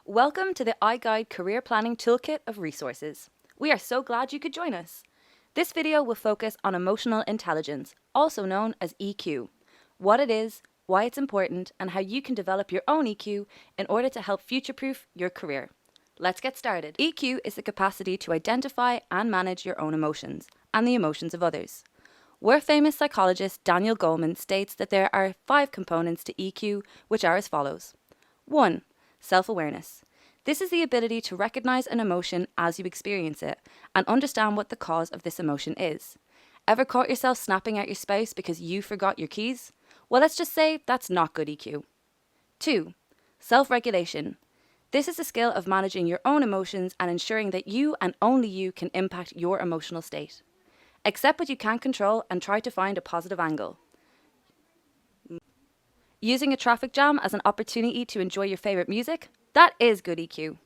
Welcome to the iGuide Career Planning Toolkit of resources. We are so glad you could join us. This video will focus on emotional intelligence, also known as EQ, what it is, why it's important, and how you can develop your own EQ in order to help future-proof your career. Let's get started. EQ is the capacity to identify and manage your own emotions and the emotions of others. World-famous psychologist Daniel Goleman states that there are 5 components to EQ, which are as follows. 1. Self-awareness. This is the ability to recognize an emotion as you experience it and understand what the cause of this emotion is. Ever caught yourself snapping at your spouse because you forgot your keys? Well, let's just say that's not good EQ. 2. Self-regulation. This is the skill of managing your own emotions and ensuring that you and only you can impact your emotional state. Accept what you can't control and try to find a positive angle. Using a traffic jam as an opportunity to enjoy your favorite music? That is good EQ.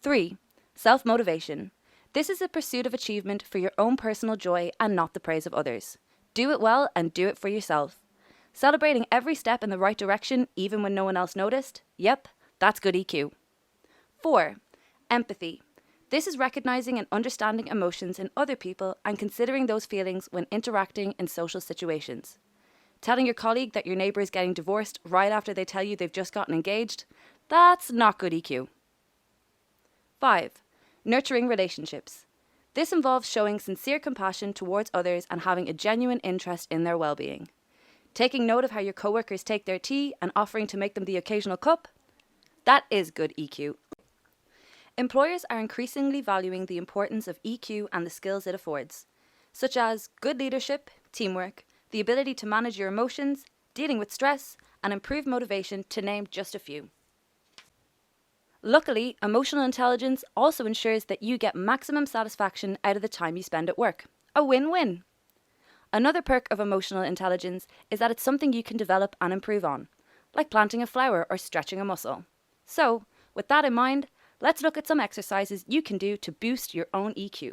3. Self-motivation. This is the pursuit of achievement for your own personal joy and not the praise of others. Do it well and do it for yourself. Celebrating every step in the right direction even when no one else noticed? Yep, that's good EQ. 4. Empathy. This is recognizing and understanding emotions in other people and considering those feelings when interacting in social situations. Telling your colleague that your neighbour is getting divorced right after they tell you they've just gotten engaged? That's not good EQ. 5. Nurturing relationships. This involves showing sincere compassion towards others and having a genuine interest in their well-being. Taking note of how your coworkers take their tea and offering to make them the occasional cup? That is good EQ. Employers are increasingly valuing the importance of EQ and the skills it affords, such as good leadership, teamwork, the ability to manage your emotions, dealing with stress, and improve motivation, to name just a few. Luckily, emotional intelligence also ensures that you get maximum satisfaction out of the time you spend at work. A win-win. Another perk of emotional intelligence is that it's something you can develop and improve on, like planting a flower or stretching a muscle. So, with that in mind, let's look at some exercises you can do to boost your own EQ.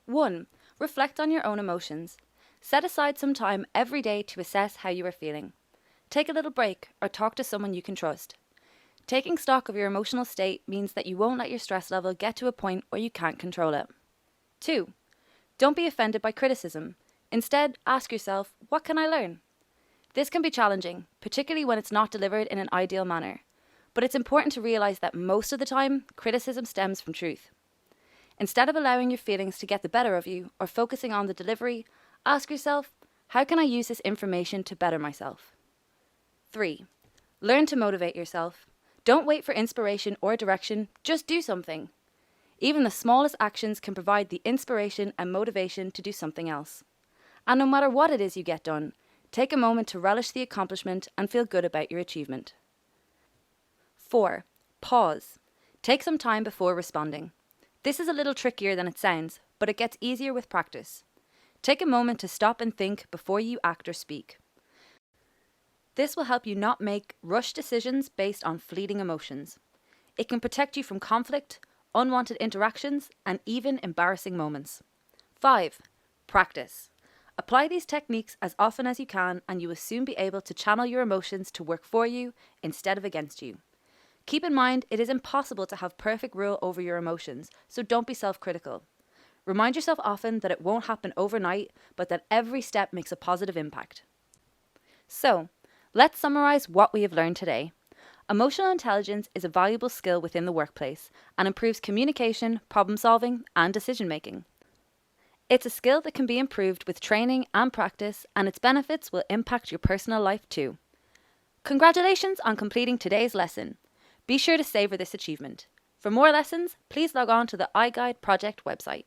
1. Reflect on your own emotions. Set aside some time every day to assess how you are feeling. Take a little break or talk to someone you can trust. Taking stock of your emotional state means that you won't let your stress level get to a point where you can't control it. 2. Don't be offended by criticism. Instead, ask yourself, what can I learn? This can be challenging, particularly when it's not delivered in an ideal manner. But it's important to realize that most of the time, criticism stems from truth. Instead of allowing your feelings to get the better of you or focusing on the delivery, ask yourself, how can I use this information to better myself? 3. Learn to motivate yourself. Don't wait for inspiration or direction, just do something. Even the smallest actions can provide the inspiration and motivation to do something else. And no matter what it is you get done, take a moment to relish the accomplishment and feel good about your achievement. 4. Pause. Take some time before responding. This is a little trickier than it sounds, but it gets easier with practice. Take a moment to stop and think before you act or speak. This will help you not make rushed decisions based on fleeting emotions. It can protect you from conflict, unwanted interactions, and even embarrassing moments. 5. Practice. Apply these techniques as often as you can and you will soon be able to channel your emotions to work for you instead of against you. Keep in mind, it is impossible to have perfect rule over your emotions, so don't be self-critical. Remind yourself often that it won't happen overnight, but that every step makes a positive impact. So, let's summarize what we have learned today. Emotional intelligence is a valuable skill within the workplace and improves communication, problem solving, and decision making. It's a skill that can be improved with training and practice, and its benefits will impact your personal life too. Congratulations on completing today's lesson. Be sure to savor this achievement. For more lessons, please log on to the iGuide project website.